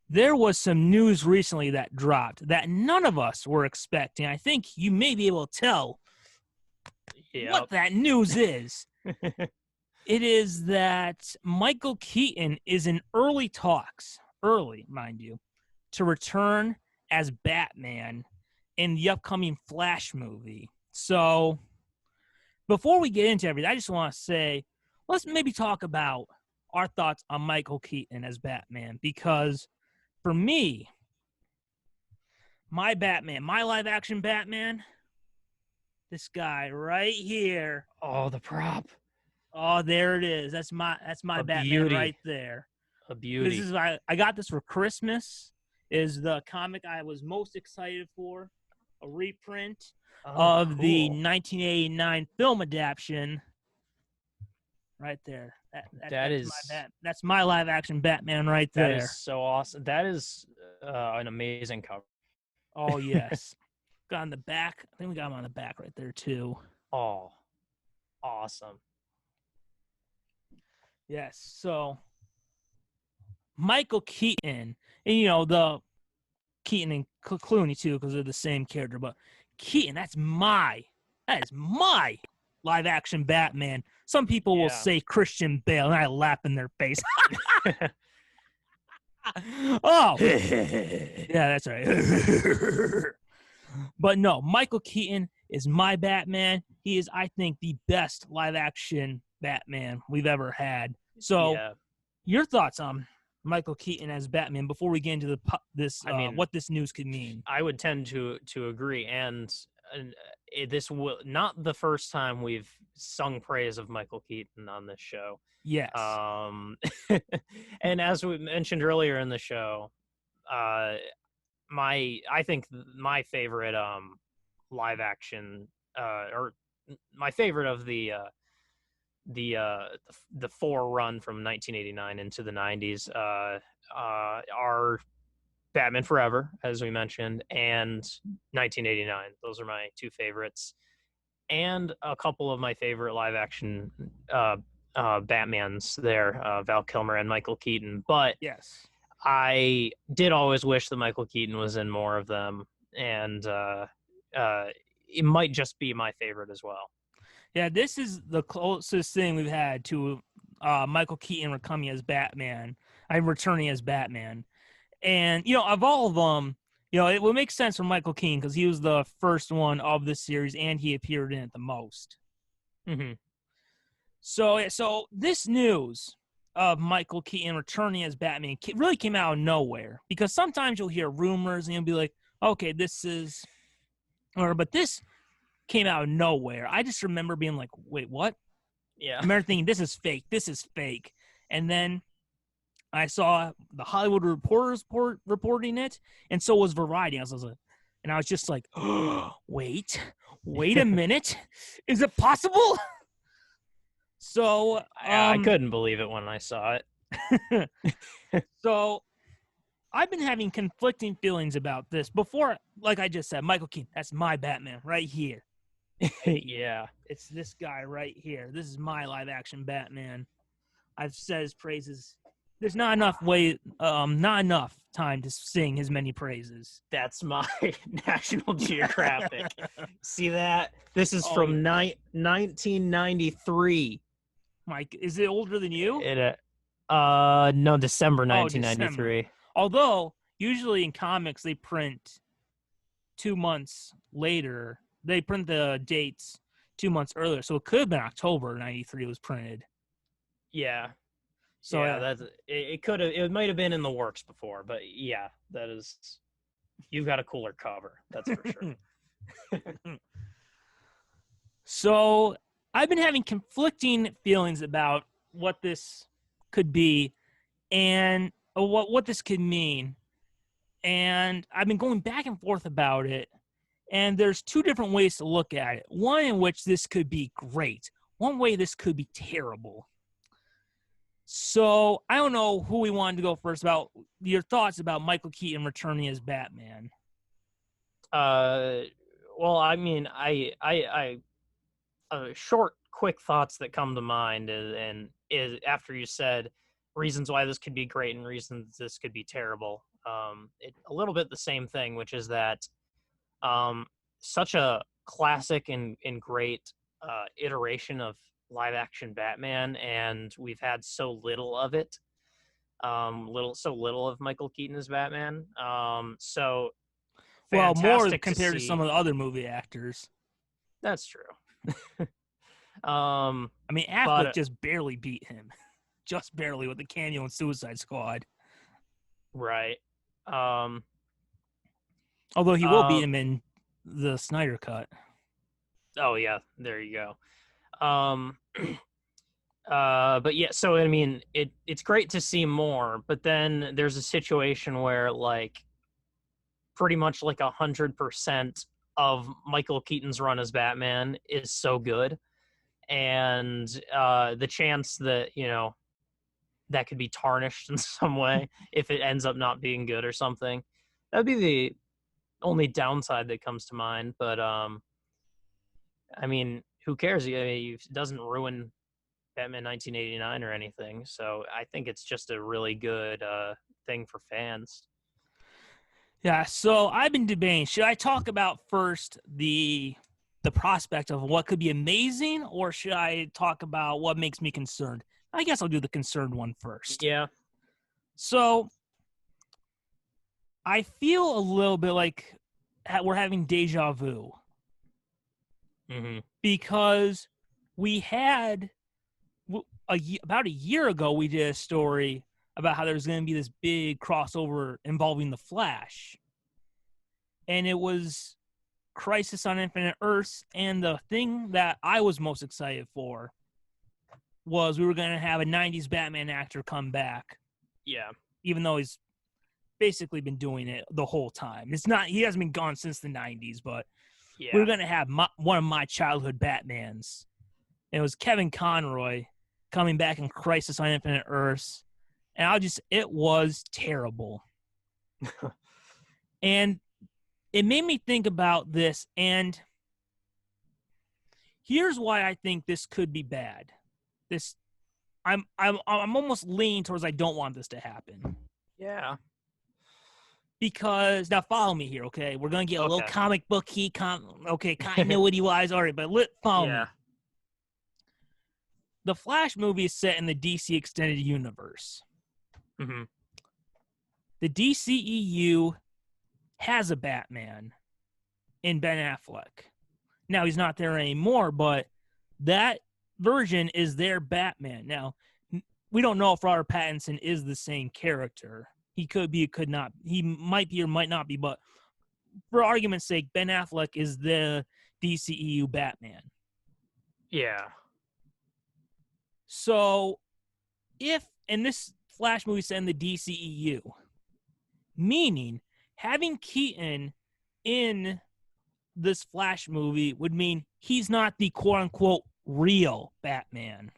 there was some news recently that dropped that none of us were expecting. I think you may be able to tell what that news is. It is that Michael Keaton is in early talks, early, mind you, to return as Batman in the upcoming Flash movie. So before we get into everything, I just want to say, let's maybe talk about our thoughts on Michael Keaton as Batman, because for me, my Batman, my live action Batman, this guy right here. Oh, the prop. Oh, there it is. That's my Batman beauty. right there. A beauty. This is I got this for Christmas. Is the comic I was most excited for, a reprint of the 1989 film adaptation. Right there. That's my live action Batman right there. That is so awesome. That is an amazing cover. Oh yes. Got on the back. I think we got him on the back right there too. Oh, awesome. Yes. So Michael Keaton, and the Keaton and Clooney too, because they're the same character. But Keaton, that is my live action Batman. Some people will say Christian Bale, and I laugh in their face. Oh, yeah, that's right. But no, Michael Keaton is my Batman. He is, I think, the best live action Batman we've ever had. So, your thoughts on Michael Keaton as Batman before we get into what this news could mean? I would tend to agree, and this will not the first time we've sung praise of Michael Keaton on this show. Yes. And as we mentioned earlier in the show, I think my favorite live action or my favorite of the four run from 1989 into the 90s are Batman Forever, as we mentioned, and 1989. Those are my two favorites, and a couple of my favorite live action Batmans there, Val Kilmer and Michael Keaton. But yes, I did always wish that Michael Keaton was in more of them, and it might just be my favorite as well. Yeah, this is the closest thing we've had to Michael Keaton returning as Batman. And, of all of them, it would make sense for Michael Keaton because he was the first one of this series and he appeared in it the most. Mm-hmm. So this news of Michael Keaton returning as Batman really came out of nowhere, because sometimes you'll hear rumors and you'll be like, okay, but this came out of nowhere. I just remember being like, wait, what? Yeah. I remember thinking, this is fake. And then I saw the Hollywood Reporters reporting it, and so was Variety. I was just like, oh, wait a minute. Is it possible? So I couldn't believe it when I saw it. So I've been having conflicting feelings about this. Before, like I just said, Michael Keaton, that's my Batman right here. Yeah. It's this guy right here. This is my live action Batman. I've said his praises. There's not enough time to sing his many praises. That's my National Geographic. See that? This is from 1993. Mike, is it older than you? No, December 1993. December. Although usually in comics they print 2 months later. They print the dates 2 months earlier, so it could have been October '93 it was printed. Yeah. So it might have been in the works before, but yeah, you've got a cooler cover, that's for sure. So I've been having conflicting feelings about what this could be and what this could mean, and I've been going back and forth about it. And there's two different ways to look at it. One in which this could be great. One way this could be terrible. So I don't know who we wanted to go first about your thoughts about Michael Keaton returning as Batman. Well, I mean, short, quick thoughts that come to mind is after you said reasons why this could be great and reasons this could be terrible. A little bit the same thing, which is that such a classic and great iteration of live action Batman, and we've had so little of it. So little of Michael Keaton as Batman. So Well, more fantastic to compared to some see. of the other movie actors. That's true. I mean, Affleck But just barely beat him, just barely with the cameo in Suicide Squad. right. Although he will beat him in the Snyder Cut. Oh yeah, there you go. But yeah, so I mean, it's great to see more, but then there's a situation where like pretty much like 100% of Michael Keaton's run as Batman is so good, and the chance that that could be tarnished in some way if it ends up not being good or something, that'd be the only downside that comes to mind. But I mean, who cares? I mean, it doesn't ruin Batman 1989 or anything. So I think it's just a really good thing for fans. Yeah, so I've been debating, should I talk about first the prospect of what could be amazing, or should I talk about what makes me concerned? I guess I'll do the concerned one first. Yeah. So I feel a little bit like we're having deja vu. Mm-hmm. Because we had about a year ago, we did a story about how there's going to be this big crossover involving the Flash, and it was Crisis on Infinite Earths. And the thing that I was most excited for was we were going to have a 90s Batman actor come back. Yeah. Even though he's basically been doing it the whole time. He hasn't been gone since the 90s, but Yeah. we're going to have one of my childhood Batmans. It was Kevin Conroy coming back in Crisis on Infinite Earths. And it was terrible. And it made me think about this. And here's why I think this could be bad. I'm almost leaning towards I don't want this to happen. Yeah. Because, now follow me here, okay? We're going to get a little comic book-y, continuity-wise. All right, but follow me. The Flash movie is set in the DC Extended Universe. Mm-hmm. The DCEU has a Batman in Ben Affleck. Now, he's not there anymore, but that version is their Batman. Now, we don't know if Robert Pattinson is the same character. He could be, could not. He might be or might not be, but for argument's sake, Ben Affleck is the DCEU Batman. Yeah. So, and this Flash movie set in the DCEU, meaning having Keaton in this Flash movie would mean he's not the quote-unquote real Batman.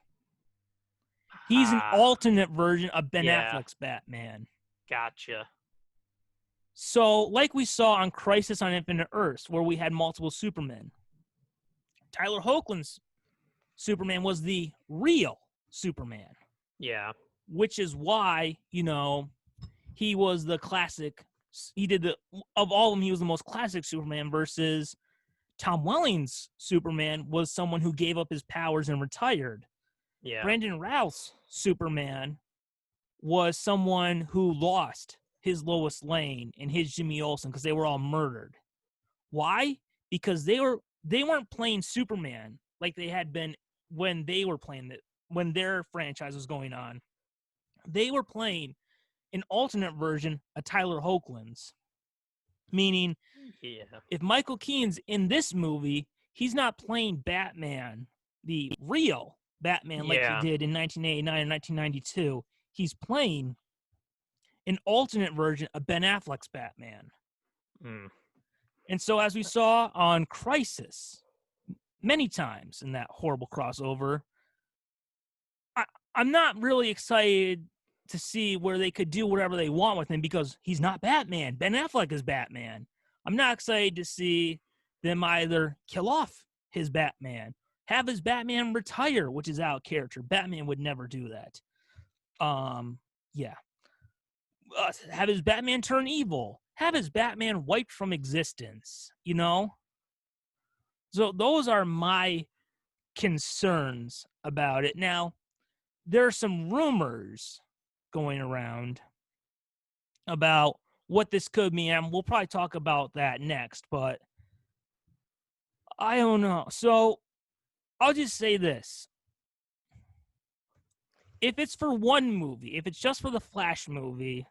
He's an alternate version of Ben Affleck's Batman. Gotcha. So, like we saw on Crisis on Infinite Earths, where we had multiple Supermen, Tyler Hoechlin's Superman was the real Superman. Yeah. Which is why, he was the classic. Of all of them, he was the most classic Superman, versus Tom Welling's Superman was someone who gave up his powers and retired. Yeah. Brandon Routh's Superman was someone who lost his Lois Lane and his Jimmy Olsen because they were all murdered. Why? Because they weren't playing Superman like they had been when they were playing it, when their franchise was going on. They were playing an alternate version of Tyler Hoechlin's. Meaning, if Michael Keaton's in this movie, he's not playing Batman, the real Batman, like he did in 1989 and 1992. He's playing an alternate version of Ben Affleck's Batman. Mm. And so, as we saw on Crisis many times in that horrible crossover, I'm not really excited to see where they could do whatever they want with him, because he's not Batman. Ben Affleck is Batman. I'm not excited to see them either kill off his Batman, have his Batman retire, which is out of character. Batman would never do that. Yeah. have his Batman turn evil, have his Batman wiped from existence, you know? So those are my concerns about it. Now, there are some rumors going around about what this could mean, and we'll probably talk about that next, but I don't know. So I'll just say this. If it's for one movie, if it's just for the Flash movie,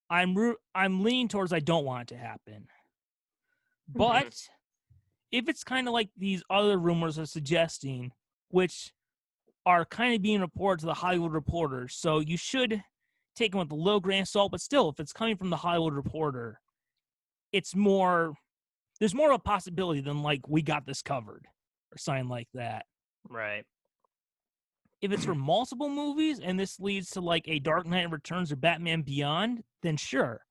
I'm leaning towards I don't want it to happen. But if it's kind of like these other rumors are suggesting, which are kind of being reported to the Hollywood Reporter, so you should take them with a little grain of salt. But still, if it's coming from the Hollywood Reporter, it's more. There's more of a possibility than like we got this covered or something like that. Right. If it's for multiple movies and this leads to like a Dark Knight Returns or Batman Beyond, then sure.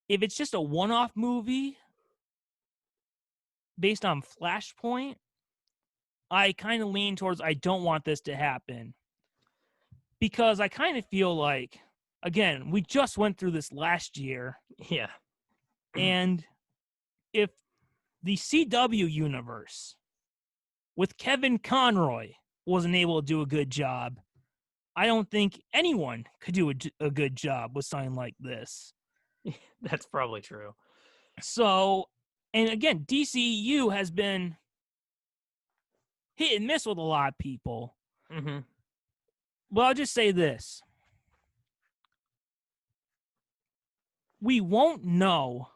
If it's just a one-off movie based on Flashpoint, I kind of lean towards I don't want this to happen. Because I kind of feel like, again, we just went through this last year. Yeah. And if the CW universe with Kevin Conroy wasn't able to do a good job, I don't think anyone could do a good job with something like this. That's probably true. So, and again, DCEU has been hit and miss with a lot of people. Mm-hmm. Well, I'll just say this. We won't know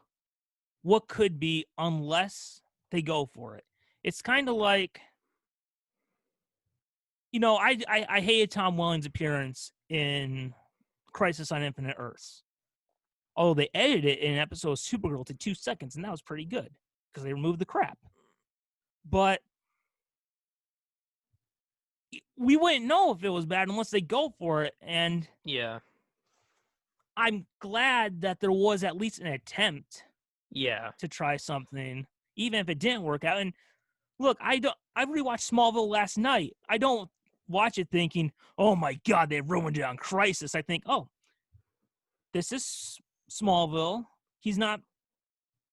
what could be unless they go for it. It's kind of like, you know, I hated Tom Welling's appearance in Crisis on Infinite Earths. Although they edited it in an episode of Supergirl to 2 seconds, and that was pretty good because they removed the crap. But we wouldn't know if it was bad unless they go for it. And yeah, I'm glad that there was at least an attempt. Yeah, to try something, even if it didn't work out. And look, I rewatched Smallville last night. I don't watch it thinking, "Oh my God, they ruined it on Crisis." I think, "Oh, this is Smallville.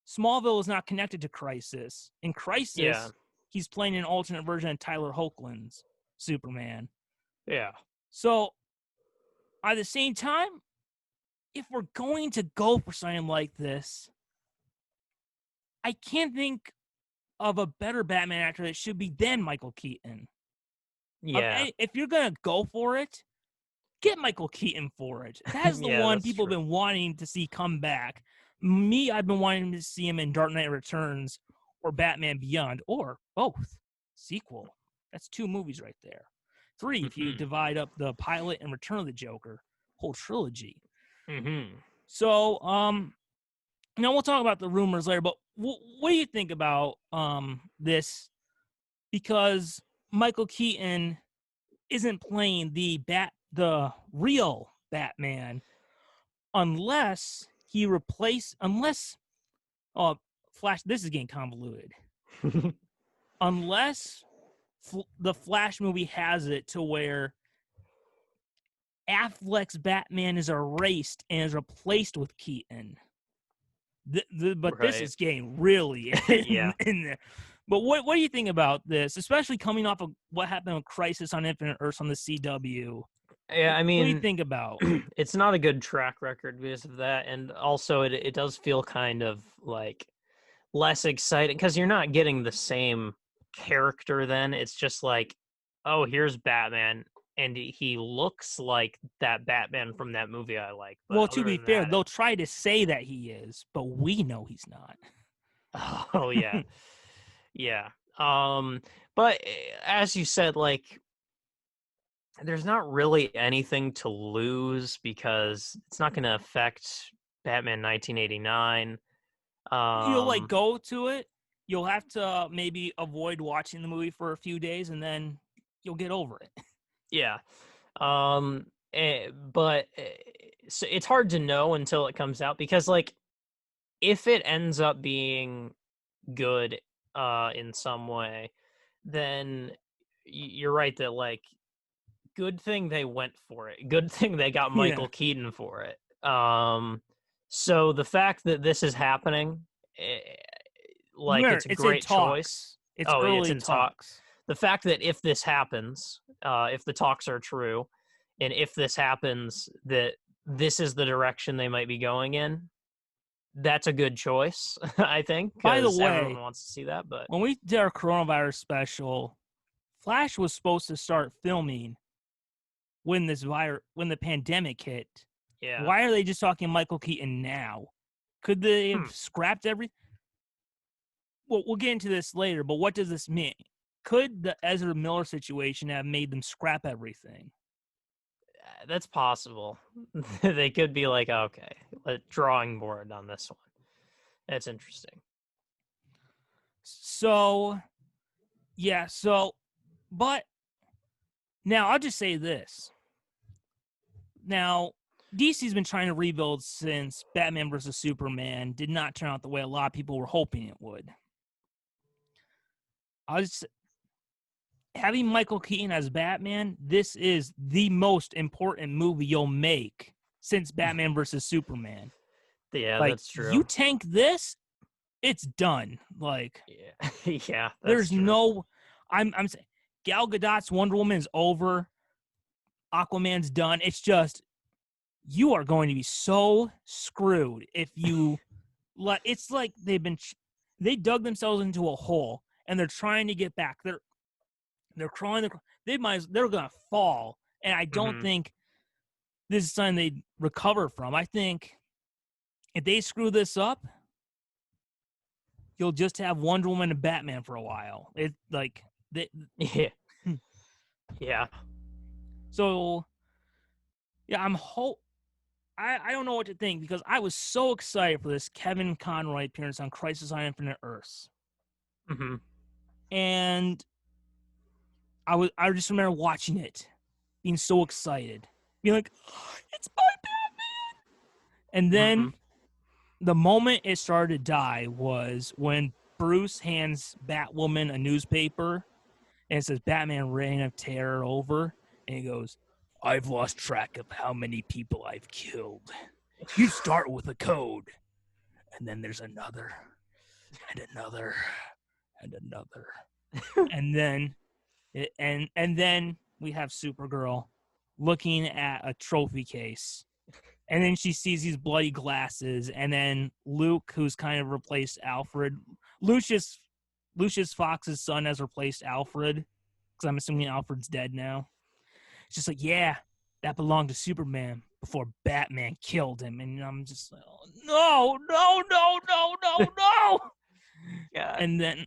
Smallville is not connected to Crisis. In Crisis, he's playing an alternate version of Tyler Hoechlin's Superman." Yeah. So, at the same time, if we're going to go for something like this, I can't think of a better Batman actor that should be than Michael Keaton. Yeah. If you're going to go for it, get Michael Keaton for it. That's the one people have been wanting to see come back. Me, I've been wanting to see him in Dark Knight Returns or Batman Beyond, or both. Sequel. That's 2 movies right there. 3 if you divide up the pilot and Return of the Joker. Whole trilogy. So, now we'll talk about the rumors later, but what do you think about this? Because Michael Keaton isn't playing the real Batman unless Flash. This is getting convoluted. Unless the Flash movie has it to where Affleck's Batman is erased and is replaced with Keaton. But this is getting really in there. But what do you think about this, especially coming off of what happened with Crisis on Infinite Earths on the CW? Yeah, I mean, what do you think about? It's not a good track record because of that, and also it does feel kind of like less exciting because you're not getting the same character. Then it's just like, oh, here's Batman, and he looks like that Batman from that movie I like. Well, to be fair, they'll try to say that he is, but we know he's not. Oh yeah. Yeah. But as you said, like, there's not really anything to lose because it's not going to affect Batman 1989. You'll like go to it. You'll have to maybe avoid watching the movie for a few days, and then you'll get over it. Yeah. But so it's hard to know until it comes out because, like, if it ends up being good in some way, then you're right that, like, good thing they went for it. Good thing they got Michael Keaton for it. So the fact that this is happening, like, Remember, it's a it's in great choice. talks. It's Oh, it's early in talk. talks. The fact that if this happens, if the talks are true, and if this happens, that this is the direction they might be going in, that's a good choice, I think, By the because everyone way, wants to see that. But when we did our coronavirus special, Flash was supposed to start filming when when the pandemic hit. yeah, Why are they just talking Michael Keaton now? Could they have scrapped everything? Well, we'll get into this later, but what does this mean? Could the Ezra Miller situation have made them scrap everything? that's possible. They could be like, okay, drawing board on this one. That's interesting. So, yeah, but now I'll just say this. Now, DC's been trying to rebuild since Batman vs. Superman did not turn out the way a lot of people were hoping it would. Having Michael Keaton as Batman, this is the most important movie you'll make since Batman vs. Superman. Yeah, Like, that's true. you tank this, it's done. Like, yeah, yeah, there's true. no. I'm saying Gal Gadot's Wonder Woman is over. Aquaman's done. It's just you are going to be so screwed if you. It's like they dug themselves into a hole and they're trying to get back. They're crawling. They're gonna fall, and I don't think this is something they recover from. I think if they screw this up, you'll just have Wonder Woman and Batman for a while. It's like yeah, yeah. So, yeah, I don't know what to think because I was so excited for this Kevin Conroy appearance on Crisis on Infinite Earths, and I just remember watching it, being so excited, being like, "It's my Batman!" And then the moment it started to die was when Bruce hands Batwoman a newspaper and it says Batman Reign of Terror over, and he goes, "I've lost track of how many people I've killed. You start with a code, and then there's another, and another, and another, and then we have Supergirl looking at a trophy case, and then she sees these bloody glasses, and then Luke, who's kind of replaced Alfred, Lucius Fox's son has replaced Alfred, because I'm assuming Alfred's dead now. It's just like, yeah, that belonged to Superman before Batman killed him. And I'm just like, oh, no. Yeah. And then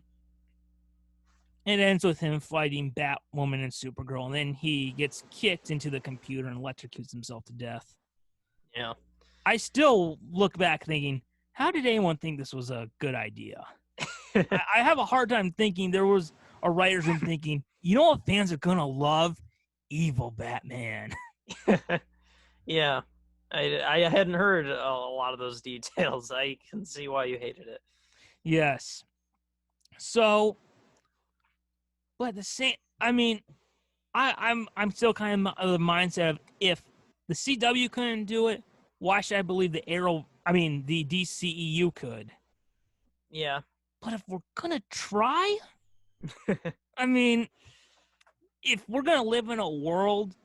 it ends with him fighting Batwoman and Supergirl. And then he gets kicked into the computer and electrocutes himself to death. Yeah. I still look back thinking, how did anyone think this was a good idea? I have a hard time thinking there was a writer's room thinking, you know what fans are going to love? Evil Batman. Yeah. I hadn't heard a lot of those details. I can see why you hated it. Yes. So, but the same, I mean, I'm still kind of the mindset of if the CW couldn't do it, why should I believe the DCEU could? Yeah. But if we're gonna try, I mean, if we're gonna live in a world,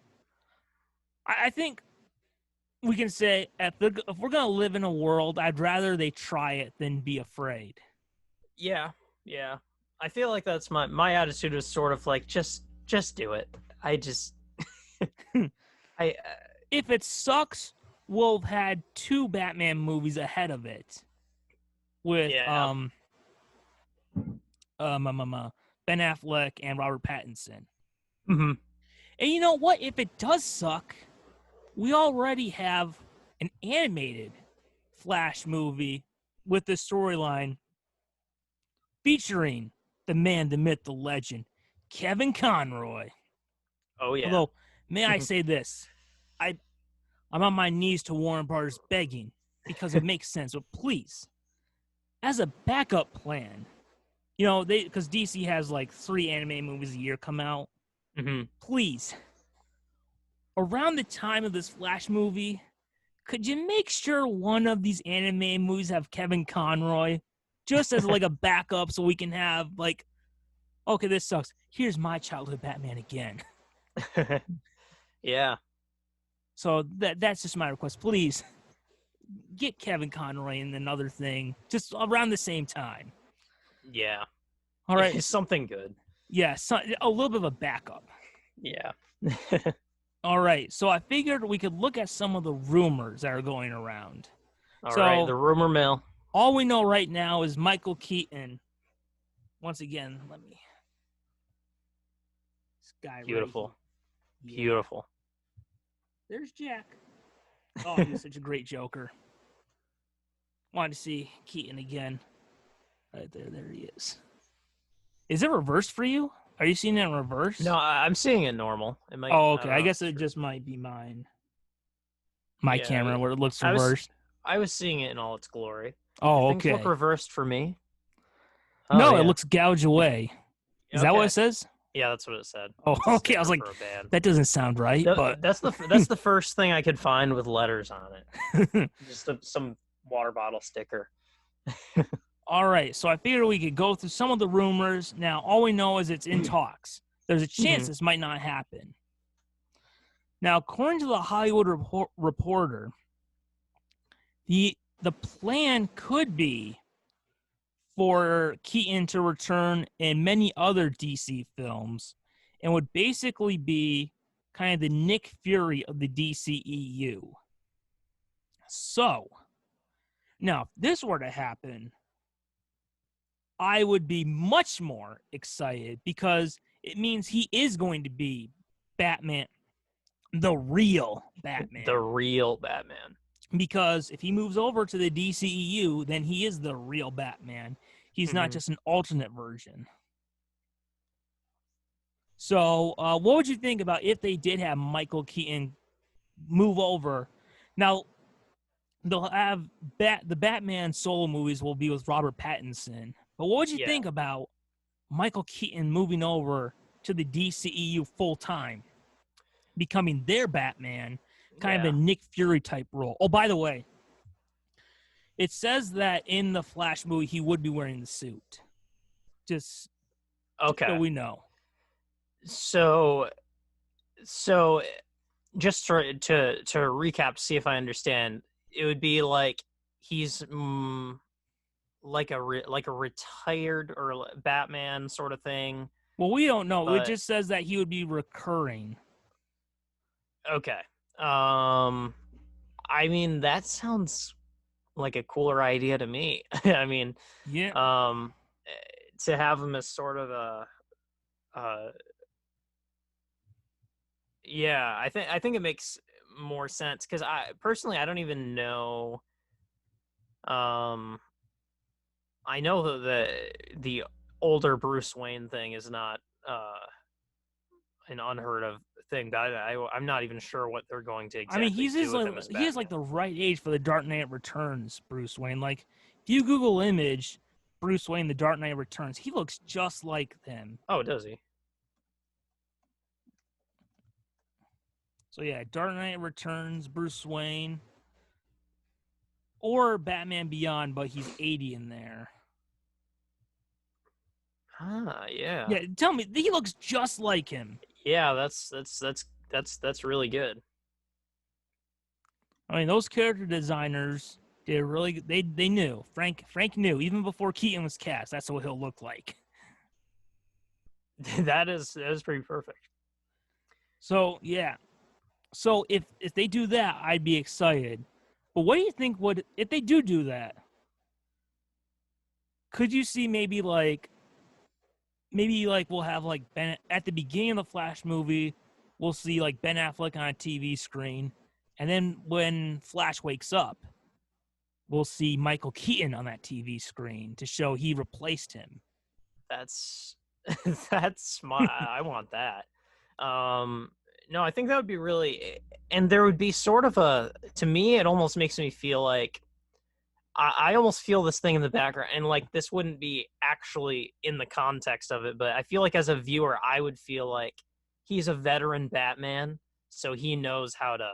I think we can say if we're gonna live in a world, I'd rather they try it than be afraid. Yeah. Yeah. I feel like that's my attitude is sort of like just do it. I just if it sucks, we'll have had 2 Batman movies ahead of it with Ben Affleck and Robert Pattinson. And you know what? If it does suck, we already have an animated Flash movie with the storyline featuring the man, the myth, the legend, Kevin Conroy. Oh yeah. Although, may I say this? I'm on my knees to Warner Brothers begging because it makes sense. But please, as a backup plan, because DC has like 3 anime movies a year come out. Please, around the time of this Flash movie, could you make sure one of these anime movies have Kevin Conroy just as like a backup so we can have like, okay, this sucks. Here's my childhood Batman again. Yeah. So that's just my request. Please get Kevin Conroy in another thing just around the same time. Yeah. All right. Something good. Yeah, a little bit of a backup. Yeah. All right. So I figured we could look at some of the rumors that are going around. All right, the rumor mill. All we know right now is Michael Keaton. Once again, let me. This guy. Beautiful. Right, beautiful. There's Jack. Oh, he's such a great Joker. Wanted to see Keaton again. Right there. There he is. Is it reversed for you? Are you seeing it in reverse? No, I'm seeing it normal. It might, okay. I guess it just might be mine. My camera where it looks reversed. I was seeing it in all its glory. Oh, Things look reversed for me. Oh, no, it looks gouge away. Is that what it says? Yeah, that's what it said. Oh, okay. I was like, that doesn't sound right. But that's the first thing I could find with letters on it. Just some water bottle sticker. All right, so I figured we could go through some of the rumors. Now, all we know is it's in talks. There's a chance this might not happen. Now, according to the Hollywood Reporter, the plan could be for Keaton to return in many other DC films and would basically be kind of the Nick Fury of the DCEU. So, now, if this were to happen, I would be much more excited because it means he is going to be Batman, the real Batman. The real Batman. Because if he moves over to the DCEU, then he is the real Batman. He's not just an alternate version. So what would you think about if they did have Michael Keaton move over? Now, they'll have the Batman solo movies will be with Robert Pattinson. But what would you think about Michael Keaton moving over to the DCEU full time, becoming their Batman, kind of a Nick Fury type role? Oh, by the way, it says that in the Flash movie he would be wearing the suit. Just so we know. So just to recap, see if I understand, it would be like he's like a retired or Batman sort of thing. Well, we don't know. It just says that he would be recurring. Okay. I mean, that sounds like a cooler idea to me. I mean, to have him as sort of a I think it makes more sense because I don't even know. I know that the older Bruce Wayne thing is not an unheard of thing. But I'm not even sure what they're going to exactly do with him as Batman. He is like the right age for the Dark Knight Returns Bruce Wayne. Like, if you Google image Bruce Wayne, the Dark Knight Returns, he looks just like him. Oh, does he? So yeah, Dark Knight Returns, Bruce Wayne, or Batman Beyond, but he's 80 in there. Yeah. Yeah, tell me, he looks just like him. Yeah, that's really good. I mean, those character designers did really. They knew. Frank knew even before Keaton was cast. That's what he'll look like. that is pretty perfect. So yeah. So if they do that, I'd be excited. But what do you think would if they do that? Could you see maybe like we'll have like Ben at the beginning of the Flash movie, we'll see like Ben Affleck on a TV screen, and then when Flash wakes up, we'll see Michael Keaton on that TV screen to show he replaced him. That's smart. I want that. No, I think that would be really, and there would be sort of to me, it almost makes me feel like I almost feel this thing in the background, and like this wouldn't be actually in the context of it, but I feel like as a viewer, I would feel like he's a veteran Batman, so he knows how to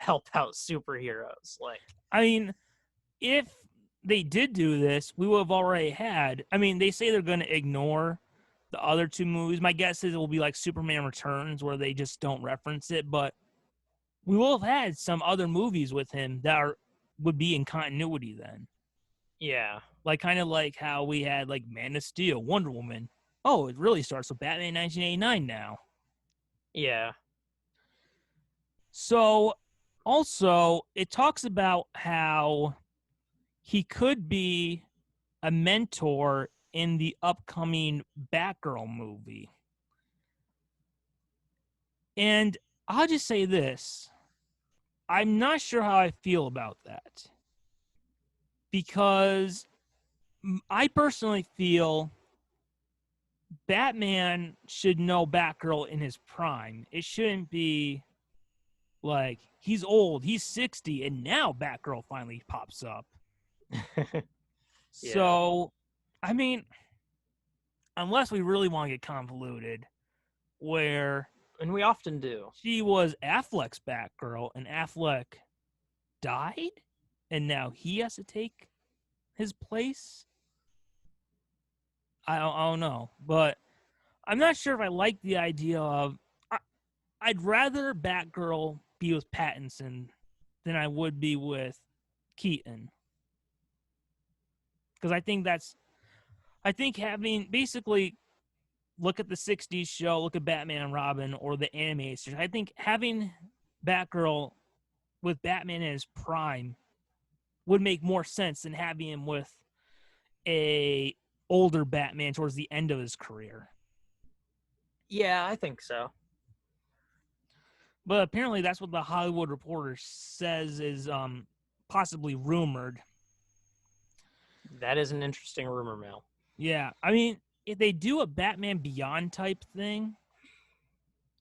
help out superheroes. Like, I mean, if they did do this, we would have already had. I mean, they say they're going to ignore the other two movies. My guess is it will be like Superman Returns, where they just don't reference it. But we will have had some other movies with him that would be in continuity then. Yeah. Like kind of like how we had like Man of Steel, Wonder Woman. Oh, it really starts with Batman 1989 now. Yeah. So also it talks about how he could be a mentor in the upcoming Batgirl movie. And I'll just say this. I'm not sure how I feel about that. Because I personally feel Batman should know Batgirl in his prime. It shouldn't be like he's old, he's 60, and now Batgirl finally pops up. Yeah. So, I mean, unless we really want to get convoluted, where and we often do. she was Affleck's Batgirl and Affleck died, and now he has to take his place. I don't know, but I'm not sure if I like the idea of. I'd rather Batgirl be with Pattinson than I would be with Keaton, because I think having basically look at the '60s show, look at Batman and Robin, or the animated. I think having Batgirl with Batman in his prime would make more sense than having him with a older Batman towards the end of his career. Yeah, I think so. But apparently that's what the Hollywood Reporter says is possibly rumored. That is an interesting rumor mill. Yeah, I mean, if they do a Batman Beyond type thing,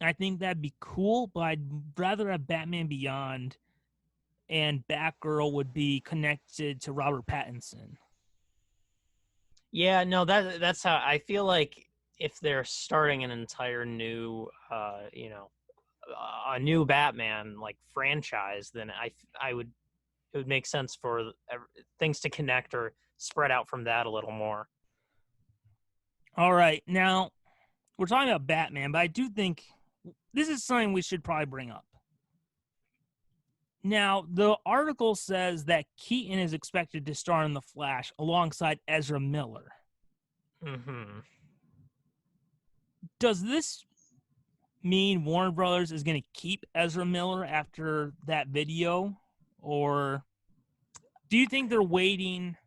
I think that'd be cool, but I'd rather have Batman Beyond and Batgirl would be connected to Robert Pattinson. Yeah, no, that's how I feel like if they're starting an entire new, a new Batman like franchise, then it would make sense for things to connect or spread out from that a little more. All right, now we're talking about Batman, but I do think this is something we should probably bring up. Now, the article says that Keaton is expected to star in The Flash alongside Ezra Miller. Mm-hmm. Does this mean Warner Brothers is going to keep Ezra Miller after that video? Or do you think they're waiting?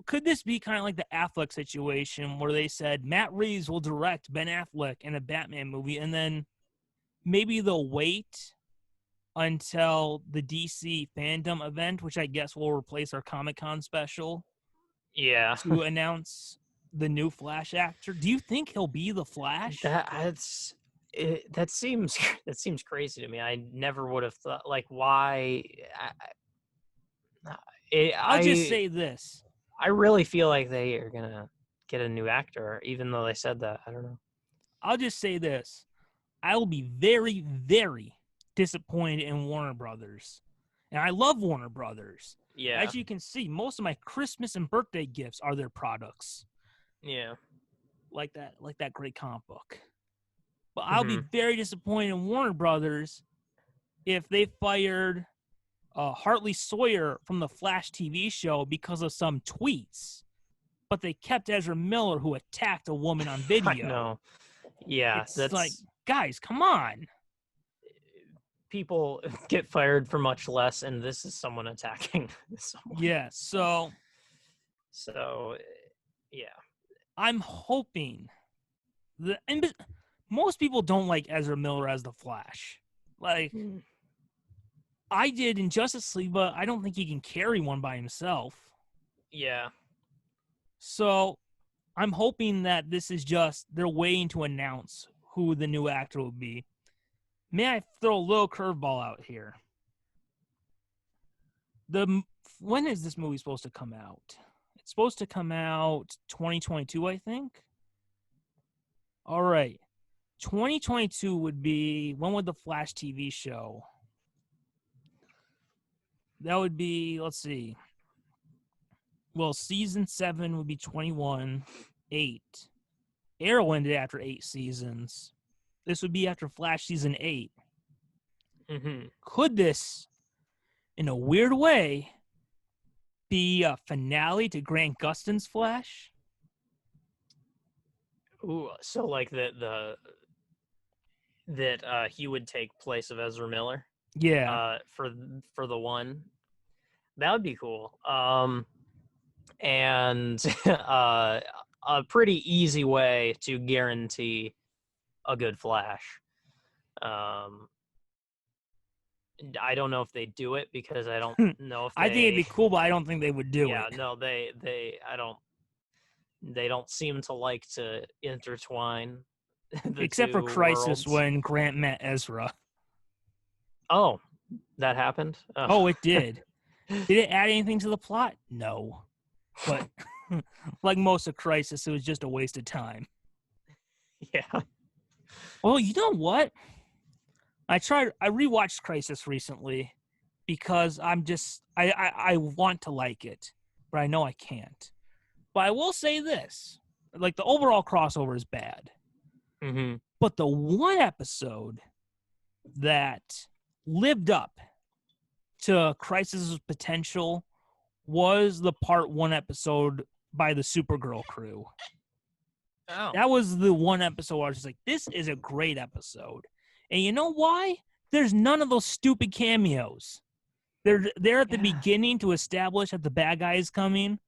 Could this be kind of like the Affleck situation where they said Matt Reeves will direct Ben Affleck in a Batman movie, and then maybe they'll wait until the DC fandom event, which I guess will replace our Comic-Con special, Yeah, to announce the new Flash actor? Do you think he'll be the Flash? that seems crazy to me. I never would have thought. Like, why? I'll just say this. I really feel like they are gonna get a new actor, even though they said that. I don't know. I'll just say this. I will be very, very disappointed in Warner Brothers. And I love Warner Brothers. Yeah. As you can see, most of my Christmas and birthday gifts are their products. Yeah. Like that great comic book. But I'll be very disappointed in Warner Brothers if they fired Hartley Sawyer from the Flash TV show because of some tweets. But they kept Ezra Miller, who attacked a woman on video. No. Yeah, that's like, guys, come on. People get fired for much less, and this is someone attacking someone. Yeah, so yeah. I'm hoping and most people don't like Ezra Miller as the Flash. Like, I did in Justice League, but I don't think he can carry one by himself. Yeah. So I'm hoping that this is just they're waiting to announce who the new actor will be. May I throw a little curveball out here? When is this movie supposed to come out? It's supposed to come out 2022, I think. All right. 2022 would be, when would the Flash TV show? That would be, let's see. Well, season 7 would be 21, 8. Arrow ended after 8 seasons. This would be after Flash season 8. Mm-hmm. Could this, in a weird way, be a finale to Grant Gustin's Flash? Ooh, so like that he would take place of Ezra Miller. Yeah. For the one, that would be cool. And a pretty easy way to guarantee a good Flash. I don't know if they do it because I don't know if I think it'd be cool, but I don't think they would do it. Yeah, no, they don't seem to like to intertwine the except for two Crisis worlds. when Grant met Ezra. Oh, that happened? Oh, it did. Did it add anything to the plot? No. But like most of Crisis, it was just a waste of time. Yeah. Well, you know what? I rewatched Crisis recently because I want to like it, but I know I can't. But I will say this. Like, the overall crossover is bad. Mm-hmm. But the one episode that lived up to Crisis's potential was the part 1 episode by the Supergirl crew. Oh. That was the one episode where I was just like, this is a great episode. And you know why? There's none of those stupid cameos. They're at the beginning to establish that the bad guy is coming.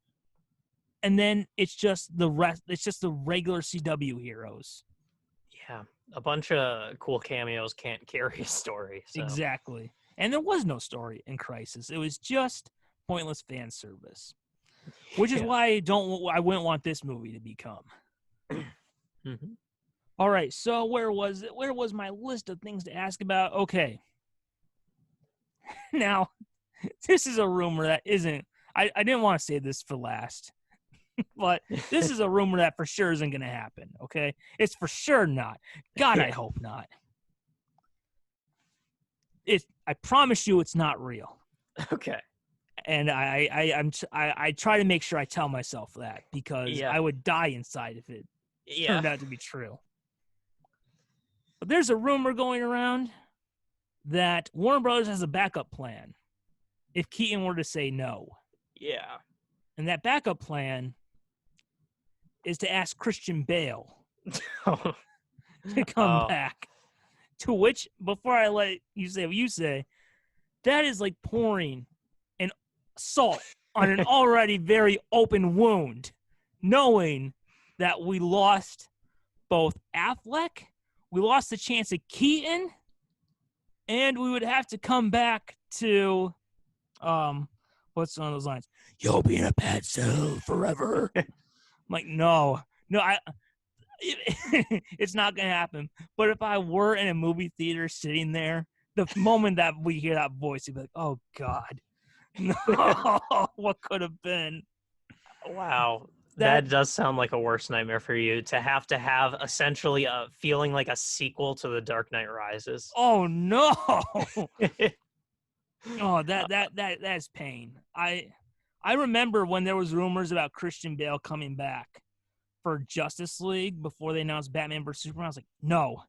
And then it's just the rest. It's just the regular CW heroes. Yeah, a bunch of cool cameos can't carry a story. So. Exactly. And there was no story in Crisis. It was just pointless fan service, which is why I wouldn't want this movie to become. Mm-hmm. All right. So where was it? Where was my list of things to ask about? Okay. Now, this is a rumor that isn't. I didn't want to say this for last. But this is a rumor that for sure isn't going to happen, okay? It's for sure not. God, I hope not. I promise you it's not real. Okay. And I try to make sure I tell myself that because I would die inside if it turned out to be true. But there's a rumor going around that Warner Brothers has a backup plan if Keaton were to say no. Yeah. And that backup plan is to ask Christian Bale to come back. To which, before I let you say what you say, that is like pouring an salt on an already very open wound, knowing that we lost both Affleck, we lost the chance at Keaton, and we would have to come back to, what's one of those lines? You'll be in a bad cell forever. I'm like, no, it's not going to happen. But if I were in a movie theater sitting there, the moment that we hear that voice, you'd be like, oh, God. No, what could have been? Wow. That does sound like a worst nightmare for you, to have essentially a feeling like a sequel to The Dark Knight Rises. Oh, no. Oh, that's pain. I remember when there was rumors about Christian Bale coming back for Justice League before they announced Batman vs. Superman. I was like, no,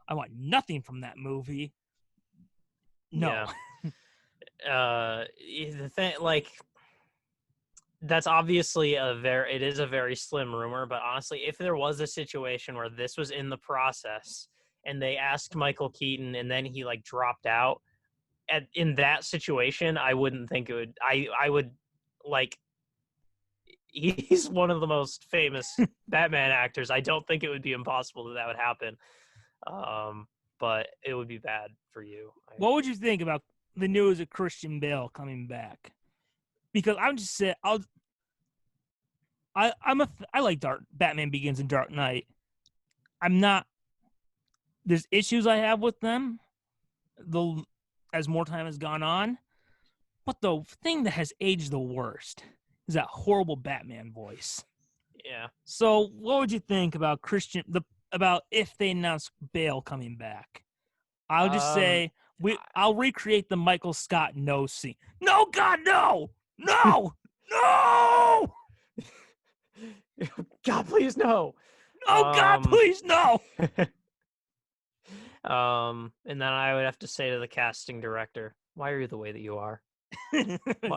I want nothing from that movie. No. Yeah. The thing, like, that's obviously it is a very slim rumor, but honestly, if there was a situation where this was in the process and they asked Michael Keaton and then he like dropped out, in that situation, I wouldn't think it would. I would like. He's one of the most famous Batman actors. I don't think it would be impossible that would happen. But it would be bad for you. What would you think about the news of Christian Bale coming back? Because I'm just saying, I like Batman Begins and Dark Knight. I'm not. There's issues I have with them. As more time has gone on. But the thing that has aged the worst is that horrible Batman voice. Yeah. So what would you think about the about if they announce Bale coming back. I'll just Um, say I'll recreate the Michael Scott no scene. No, God, no, no, no, God, please no. no, God, please no. And then I would have to say to the casting director, "Why are you the way that you are?"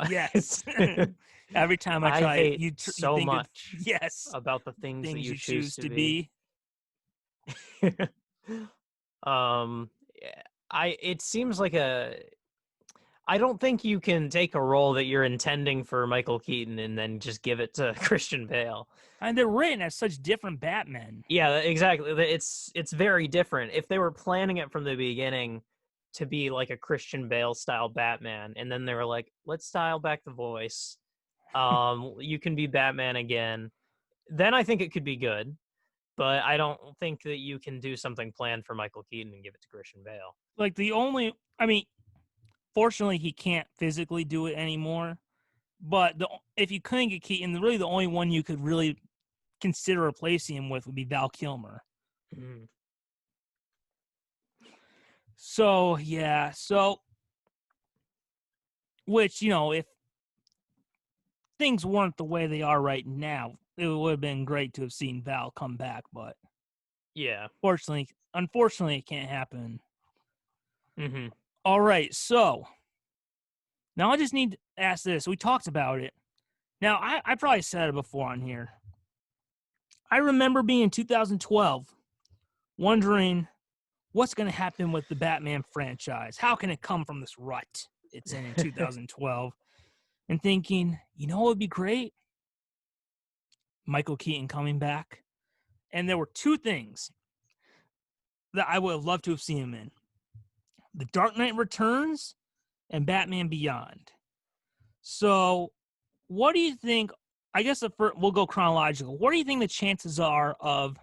Yes. Every time I I try, hate you so think of much yes about the things that things you you choose choose to to be. be. Yeah, it seems like I don't think you can take a role that you're intending for Michael Keaton and then just give it to Christian Bale. And they're written as such different Batmen. Yeah, exactly. It's very different. If they were planning it from the beginning to be like a Christian Bale style Batman, and then they were like, let's dial back the voice. You can be Batman again. Then I think it could be good. But I don't think that you can do something planned for Michael Keaton and give it to Christian Bale. Like fortunately, he can't physically do it anymore. But if you couldn't get Keaton, really the only one you could really consider replacing him with would be Val Kilmer. Mm. So yeah, which if things weren't the way they are right now, it would have been great to have seen Val come back. But Yeah. unfortunately, it can't happen. Mm-hmm. All right, so now I just need to ask this. We talked about it. Now, I probably said it before on here. I remember being in 2012 wondering what's going to happen with the Batman franchise. How can it come from this rut it's in 2012? And thinking, what would be great? Michael Keaton coming back. And there were two things that I would have loved to have seen him in: The Dark Knight Returns and Batman Beyond. So, what do you think? I guess we'll go chronological. What do you think the chances are of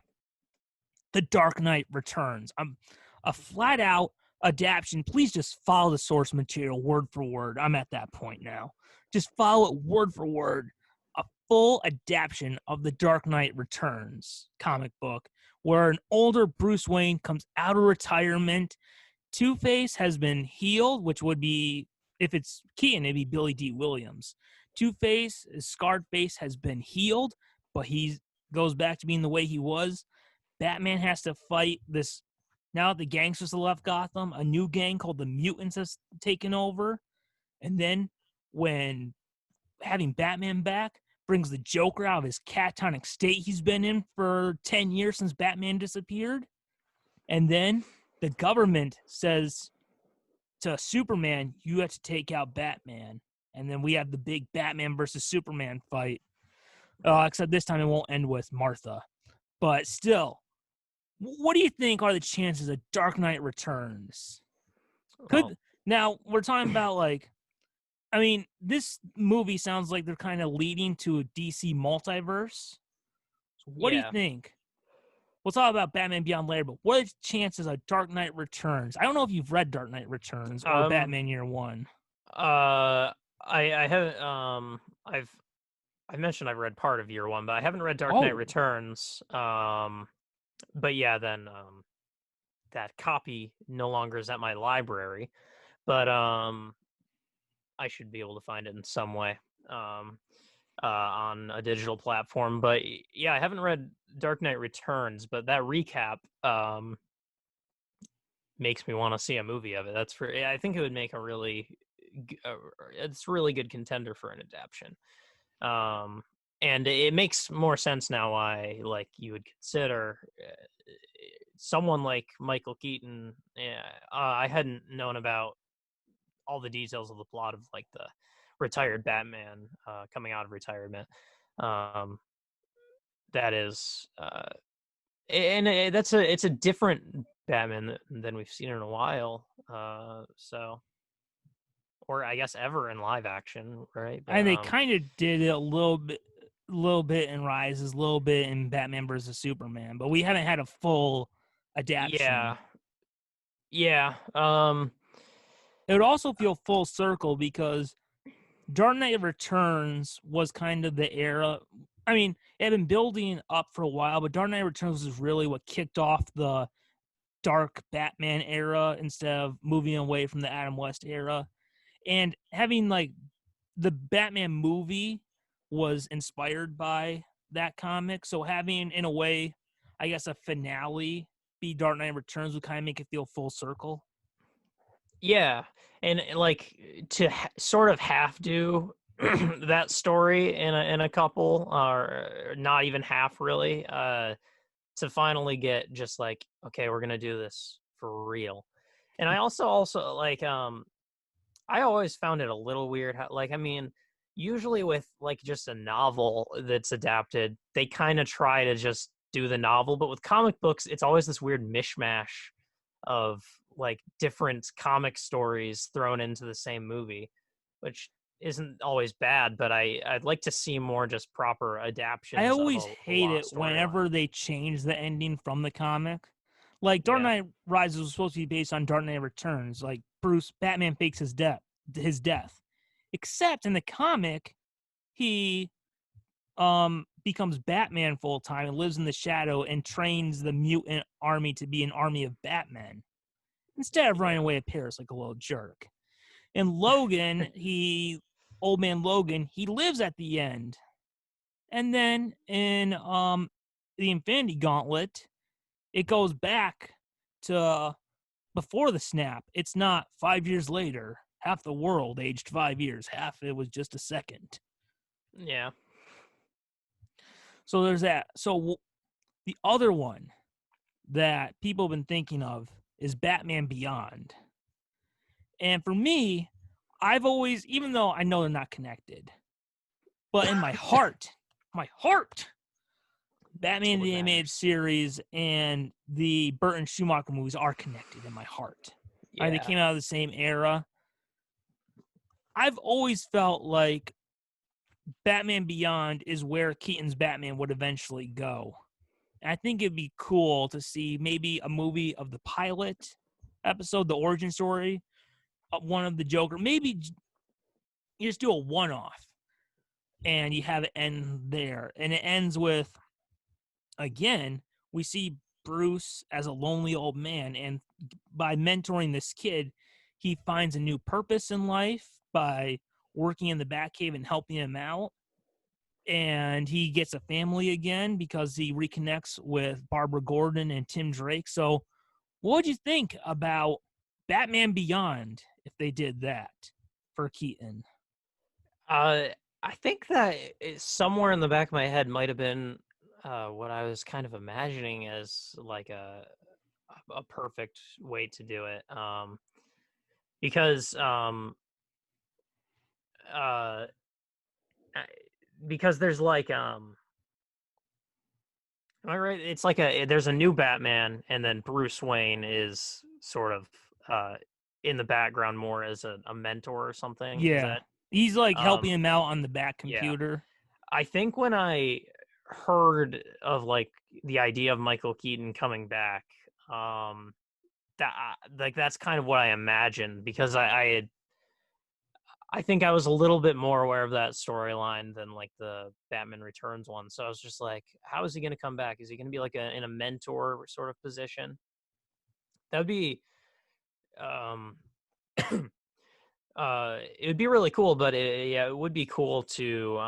The Dark Knight Returns? I'm a flat out adaptation. Please just follow the source material word for word. I'm at that point now. Just follow it word for word. A full adaptation of The Dark Knight Returns comic book where an older Bruce Wayne comes out of retirement. Two-Face has been healed, which would be, if it's Keaton, it'd be Billy D. Williams. Two-Face, his scarred face has been healed, but he goes back to being the way he was. Batman has to fight this. Now the gangsters have left Gotham. A new gang called the Mutants has taken over. And then when having Batman back brings the Joker out of his catatonic state he's been in for 10 years since Batman disappeared. And then the government says to Superman, you have to take out Batman. And then we have the big Batman versus Superman fight. Except this time it won't end with Martha. But still, what do you think are the chances of Dark Knight Returns? Now we're talking about this movie sounds like they're kind of leading to a DC multiverse. So what do you think? We'll talk about Batman Beyond later, but what are the chances of Dark Knight Returns? I don't know if you've read Dark Knight Returns or Batman Year One. I haven't. I mentioned I've read part of Year One, but I haven't read Dark Knight Returns. But yeah, then that copy no longer is at my library, but I should be able to find it in some way on a digital platform. But yeah, I haven't read Dark Knight Returns, but that recap makes me want to see a movie of it. I think it would make it's a really good contender for an adaptation. And it makes more sense now why you would consider someone like Michael Keaton. I hadn't known about all the details of the plot of the retired Batman coming out of retirement. That is, and it's a different Batman than we've seen in a while. Or I guess ever in live action, right? But, and they kind of did it a little bit in Rises, a little bit in Batman versus Superman, but we haven't had a full adaptation. Yeah. It would also feel full circle because Dark Knight Returns was kind of the era I mean, it had been building up for a while, but Dark Knight Returns was really what kicked off the dark Batman era instead of moving away from the Adam West era. And having like the Batman movie was inspired by that comic. So having, in a way, I guess a finale be Dark Knight Returns would kind of make it feel full circle. Yeah, and like to sort of half do that story in a couple, or not even half really, to finally get just like, okay, we're gonna do this for real. And I also like I always found it a little weird how, like, I mean, usually with like just a novel that's adapted, they kind of try to just do the novel, but with comic books, it's always this weird mishmash of like different comic stories thrown into the same movie, which isn't always bad, but I'd like to see more just proper I adaptations of always a hate lost it whenever storyline. they change the ending from the comic. Like Dark Yeah. Knight Rises was supposed to be based on Dark Knight Returns. Like Batman fakes his death. Except in the comic, he becomes Batman full time and lives in the shadow and trains the mutant army to be an army of Batmen instead of running Yeah. away at Paris like a little jerk. And Logan, old man Logan, he lives at the end. And then in the Infinity Gauntlet, it goes back to before the snap. It's not 5 years later. Half the world aged 5 years. Half it was just a second. Yeah. So there's that. So the other one that people have been thinking of is Batman Beyond. And for me, I've always, even though I know they're not connected, but in my heart, Batman the Animated Series and the Burton Schumacher movies are connected in my heart. Right? They Yeah. came out of the same era. I've always felt like Batman Beyond is where Keaton's Batman would eventually go. And I think it'd be cool to see maybe a movie of the pilot episode, the origin story, one of the Joker. Maybe you just do a one-off and you have it end there. And it ends with, again, we see Bruce as a lonely old man. And by mentoring this kid, he finds a new purpose in life by working in the Batcave and helping him out. And he gets a family again because he reconnects with Barbara Gordon and Tim Drake. So, what would you think about Batman Beyond if they did that for Keaton? I think that somewhere in the back of my head might have been what I was kind of imagining as like a perfect way to do it. Because uh, because there's like am I right? It's like there's a new Batman, and then Bruce Wayne is sort of in the background more as a mentor or something. Is Yeah. that He's like helping um him out on the Bat yeah. computer. I think when I heard of like the idea of Michael Keaton coming back, that like that's kind of what I imagined, because I think I was a little bit more aware of that storyline than like the Batman Returns one. So I was just like, how is he going to come back? Is he going to be like in a mentor sort of position? That would be um it would be really cool, but yeah, it would be cool to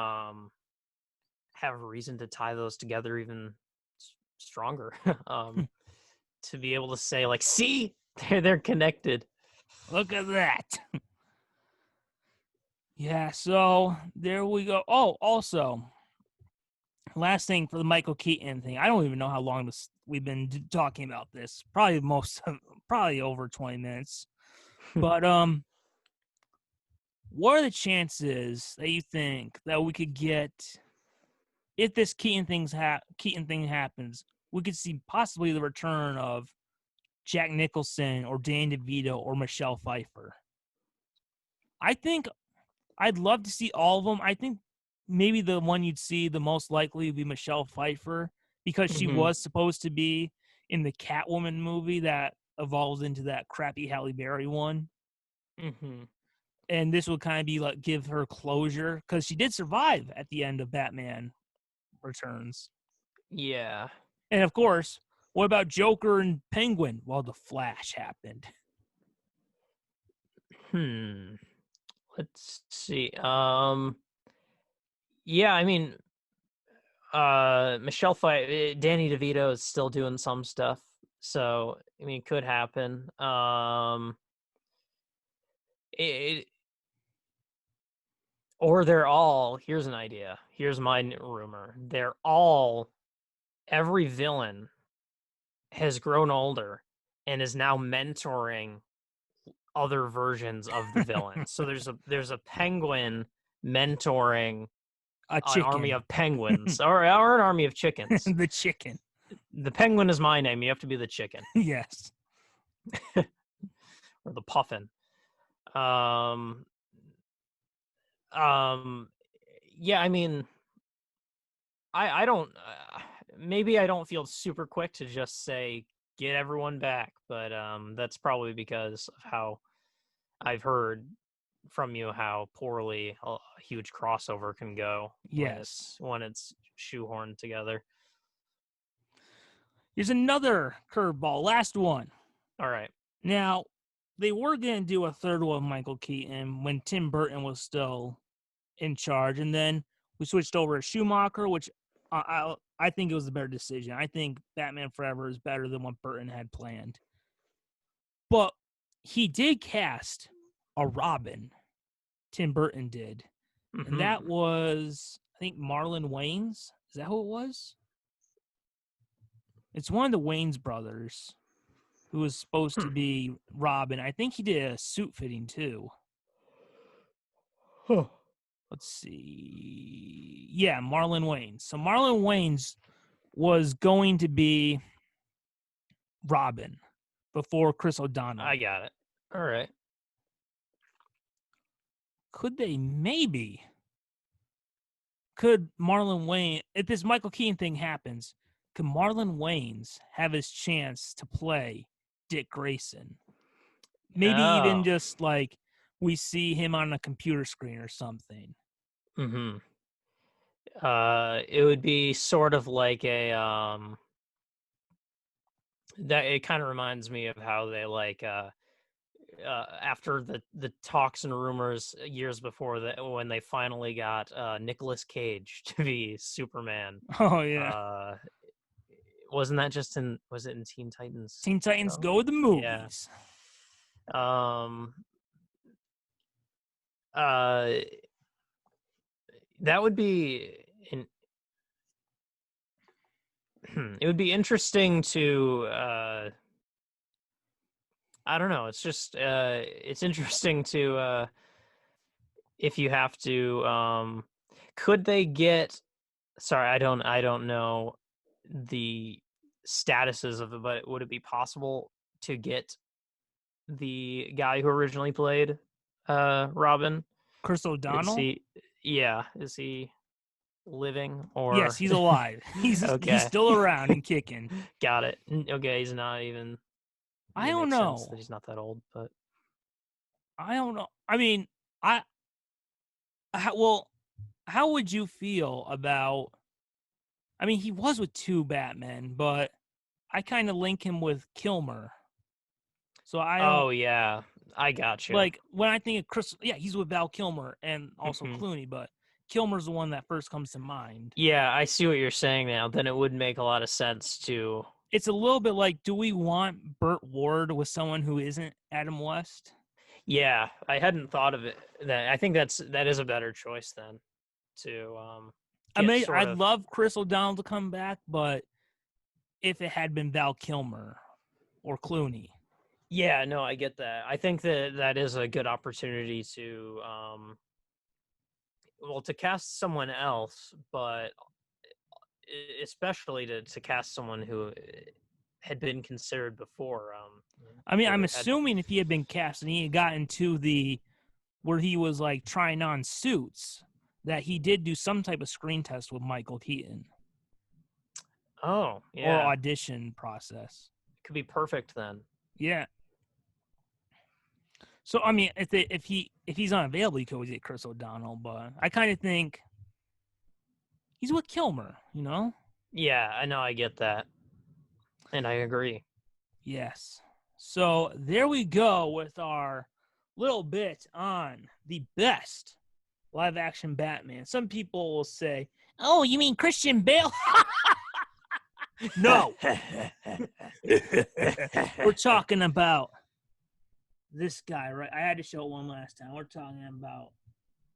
have a reason to tie those together even stronger. To be able to say like, see, they're connected. Look at that. Yeah, so there we go. Oh, also, last thing for the Michael Keaton thing. I don't even know how long we've been talking about this. Probably over 20 minutes. But what are the chances that you think that we could get, if this Keaton thing happens, we could see possibly the return of Jack Nicholson or Dan DeVito or Michelle Pfeiffer? I think I'd love to see all of them. I think maybe the one you'd see the most likely would be Michelle Pfeiffer, because she Hmm. was supposed to be in the Catwoman movie that evolves into that crappy Halle Berry one. Hmm. And this would kind of be like give her closure because she did survive at the end of Batman returns. Yeah. And of course, what about Joker and Penguin? Well, the Flash happened. Let's see. Yeah, I mean, Michelle Pfeiffer, Danny DeVito is still doing some stuff, so I mean, it could happen. It, or they're all. Here's an idea. Here's my rumor. Every villain has grown older and is now mentoring other versions of the villain. So there's a penguin mentoring A an army chicken. of penguins or an army of chickens. The chicken. The penguin is my name. You have to be the chicken. Yes. Or the puffin. Yeah, I mean, I don't maybe I don't feel super quick to just say get everyone back, but that's probably because of how I've heard from you how poorly a huge crossover can go when it's shoehorned together. Here's another curveball. Last one. All right. Now, they were going to do a third one with Michael Keaton when Tim Burton was still in charge, and then we switched over to Schumacher, which I think it was a better decision. I think Batman Forever is better than what Burton had planned. But he did cast a Robin. Tim Burton did. Mm-hmm. And that was, I think, Marlon Wayans. Is that who it was? It's one of the Wayans brothers who was supposed to be Robin. I think he did a suit fitting, too. Huh. Let's see. Yeah, Marlon Wayans. So Marlon Wayans was going to be Robin before Chris O'Donnell. I got it. All right. Could Marlon Wayans, if this Michael Keaton thing happens, could Marlon Wayans have his chance to play Dick Grayson? Maybe even just like we see him on a computer screen or something. Mm-hmm. It would be sort of like a that it kind of reminds me of how they like after the talks and rumors years before that when they finally got Nicolas Cage to be Superman. Oh yeah. Was it in Teen Titans? Teen Titans Go to the movies. Yeah. That would be it would be interesting to I don't know, it's just it's interesting to if you have to could they get I don't know the statuses of it, but would it be possible to get the guy who originally played Robin? Chris O'Donnell? Is he living or yes, he's alive. He's okay. He's still around and kicking. Got it. Okay, he's not even I don't know that he's not that old, but I don't know. I mean, how would you feel about I mean, he was with two Batmen, but I kind of link him with Kilmer. So Oh yeah, I got you. Like when I think of Chris, yeah, he's with Val Kilmer and also Clooney, but Kilmer's the one that first comes to mind. Yeah, I see what you're saying now. Then it would make a lot of sense to. It's a little bit like, do we want Burt Ward with someone who isn't Adam West? Yeah, I hadn't thought of it. I think that is a better choice then. I mean, I'd love Chris O'Donnell to come back, but if it had been Val Kilmer or Clooney. Yeah, no, I get that. I think that is a good opportunity to to cast someone else, but especially to cast someone who had been considered before. I mean, I'm assuming if he had been cast and he had gotten to where he was like trying on suits, that he did do some type of screen test with Michael Keaton. Oh, yeah. Or audition process. Could be perfect then. Yeah. So I mean, if he's unavailable, you could always get Chris O'Donnell, but I kind of think he's with Kilmer, you know? Yeah, I know. I get that. And I agree. Yes. So there we go with our little bit on the best live action Batman. Some people will say, "Oh, you mean Christian Bale?" No. We're talking about this guy, right? I had to show it one last time. We're talking about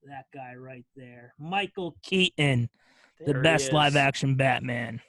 that guy right there. Michael Keaton, the There he best live is. action Batman.